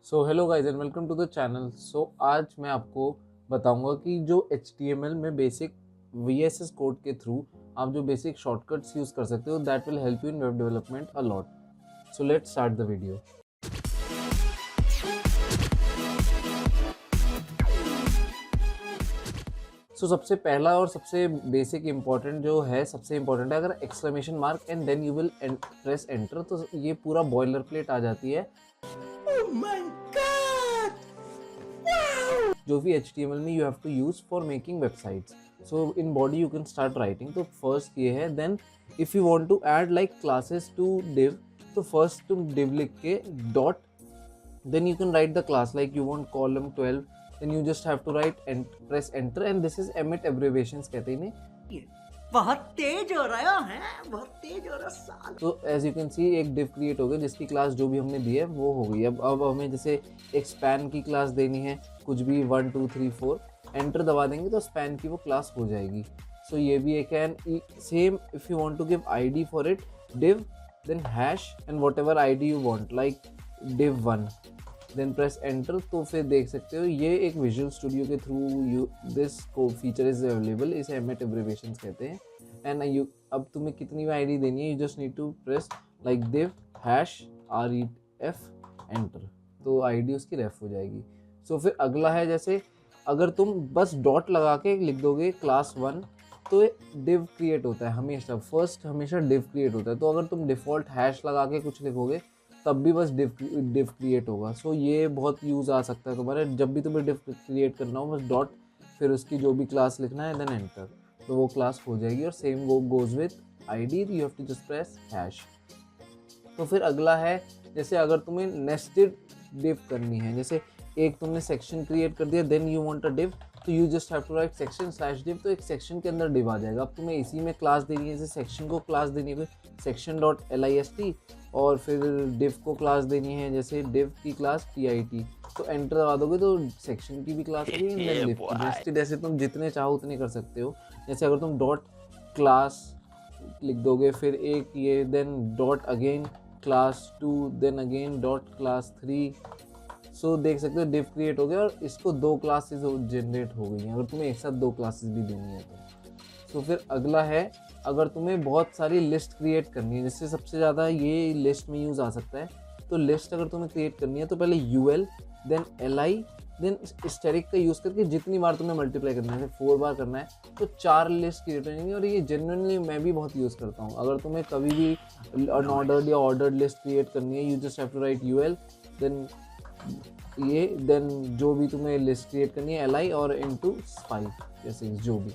So hello guys and welcome to the channel. So आज मैं आपको बताऊंगा कि जो HTML में बेसिक VSS कोड के थ्रू आप जो बेसिक शॉर्टकट्स यूज़ कर सकते हो that will help you in web development a lot. So let's start the video. So सबसे पहला और सबसे बेसिक इंपॉर्टेंट जो है सबसे इंपॉर्टेंट है, अगर exclamation mark and then you will press enter तो ये पूरा बॉयलर प्लेट आ जाती है। Oh my God! Wow! जो भी HTML में you have to use for making websites. So in body you can start writing. तो फर्स्ट ये है, then if you want to add like classes to div, तो फर्स्ट तुम div लिख के dot, then you can write the class like you want column 12, then you just have to write and press enter, and this is emit abbreviations कहते हैं इन्हें। बहुत तेज हो रहा है, बहुत तेज हो रहा साल। तो एज यू कैन सी एक div क्रिएट हो गई जिसकी क्लास जो भी हमने दी है वो हो गई। अब हमें जैसे एक स्पैन की क्लास देनी है, कुछ भी 1 2 3 4, एंटर दबा देंगे तो स्पैन की वो क्लास हो जाएगी। सो ये भी एक and same if you want to give ID for it, div then hash and whatever id you want like div1, then press enter. तो फिर देख सकते हो ये एक विजुअल स्टूडियो के थ्रू यू दिस को फीचर इज अवेलेबल, इसे एमिट एब्रिविएशंस कहते हैं। एंड यू अब तुम्हें कितनी भी आईडी देनी है, you just need to press like div hash ref enter, तो आईडी उसकी रेफ हो जाएगी। सो फिर अगला है, जैसे अगर तुम बस डॉट लगा के लिख दोगे क्लास 1 तो div क्रिएट होता है हमेशा, फर्स्ट हमेशा div क्रिएट होता है। तो अगर तुम डिफ़ॉल्ट हैश लगा के कुछ लिखोगे तब भी बस div क्रिएट होगा। सो ये बहुत यूज़ आ सकता है तुम्हारे, जब भी तुम्हें div क्रिएट करना हो बस डॉट फिर उसकी जो भी क्लास लिखना है देन एंटर, तो वो क्लास हो जाएगी। और सेम वो goes with ID, you have to just press hash. तो फिर अगला है, जैसे अगर तुम्हें नेस्टेड div करनी है, जैसे एक तुमने सेक्शन क्रिएट कर दिया then you want a div, तो you just have to write section slash div, तो एक सेक्शन के अंदर div आ जाएगा। अब तुम्हें इसी में क्लास देनी है, जैसे सेक्शन को क्लास देनी है सेक्शन डॉट list, और फिर div को क्लास देनी है जैसे div की क्लास pit, तो एंटर दबा दोगे तो सेक्शन की भी क्लास आ गई देन div की। नेस्टेड ऐसे तुम जितने चाहो उतने कर सकते हो। जैसे अगर तुम डॉट क्लास लिख दोगे फिर एक ये, then dot again class 2, then again dot class 3, so देख सकते हो div क्रिएट हो गया और इसको 2 क्लासेस जनरेट हो गई हैं अगर तुम्हें एक साथ 2 क्लासेस भी देनी है तो फिर अगला है, अगर तुम्हें बहुत सारी लिस्ट क्रिएट करनी है, जिससे सबसे ज़्यादा ये लिस्ट में यूज़ आ सकता है। तो लिस्ट अगर तुम्हें क्रिएट करनी है तो पहले ul then li then asterisk का यूज़ करके जितनी बार तुम्हें मल्टीप्लाई करना है, 4 बार करना है, तो 4 लिस्ट क्रिएट हो जाएंगी। और ये जेन्युइनली मैं भी बहुत यूज़ करता हूँ। अगर तुम्हें कभी भी अनऑर्डर्ड या ऑर्डर्ड लिस्ट क्रिएट करनी है, you just have to write ul then ये, देन जो भी तुम्हें लिस्ट क्रिएट करनी है li और इनटू 5 जैसे जो भी,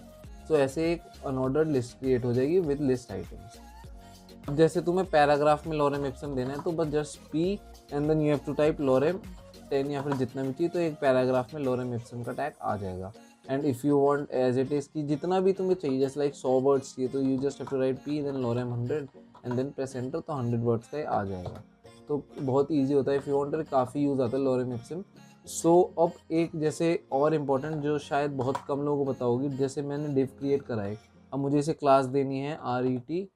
तो ऐसे एक अनऑर्डर्ड लिस्ट क्रिएट हो जाएगी विद लिस्ट आइटम्स। अब जैसे तुम्हें पैराग्राफ में लॉरेम इप्सम देना है तो बस just p and then you have to type lorem 10 या फिर जितना भी चाहिए, तो एक पैराग्राफ में लॉरेम इप्सम का टैग आ जाएगा। And if you want as it is की जितना भी तुम्हें चाहिए, जैसे लाइक 100 वर्ड्स चाहिए तो you just have to write p then lorem 100 and then press enter, तो 100 वर्ड्स का आ जाएगा। तो बहुत ईजी होता है, इफ़ यू वांट काफ़ी यूज़ आता है लॉरेम इप्सम। सो अब एक जैसे और इम्पॉर्टेंट जो शायद बहुत कम लोगों को पता होगी, जैसे मैंने div क्रिएट करा है, अब मुझे इसे क्लास देनी है ret,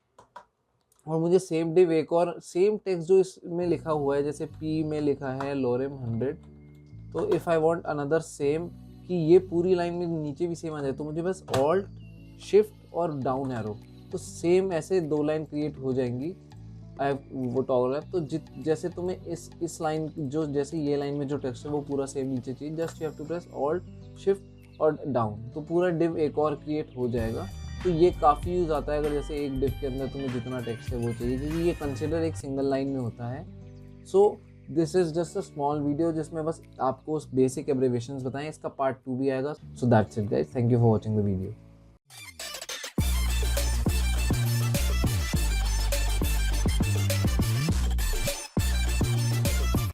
और मुझे सेम div एक और सेम टेक्स्ट जो इसमें लिखा हुआ है, जैसे p में लिखा है lorem 100, तो if I want another same कि ये पूरी लाइन में नीचे भी सेम आ जाए, तो मुझे बस ऑल्ट शिफ्ट और डाउन एरो, तो सेम ऐसे 2 लाइन क्रिएट हो जाएंगी। वो टॉगल है, तो जैसे तुम्हें इस लाइन जो जैसे ये लाइन में जो टेक्स्ट है वो पूरा सेम नीचे चाहिए, just you have to press alt shift और डाउन, तो पूरा div एक और क्रिएट हो जाएगा। तो ये काफ़ी यूज़ आता है अगर जैसे एक div के अंदर तुम्हें जितना टेक्स्ट है वो चाहिए, क्योंकि ये कंसिडर एक सिंगल लाइन में होता है। So this is just a small video जिसमें बस आपको बेसिक एब्रिविएशंस बताएं, इसका पार्ट 2 भी आएगा। So that's it guys, thank you for watching the video.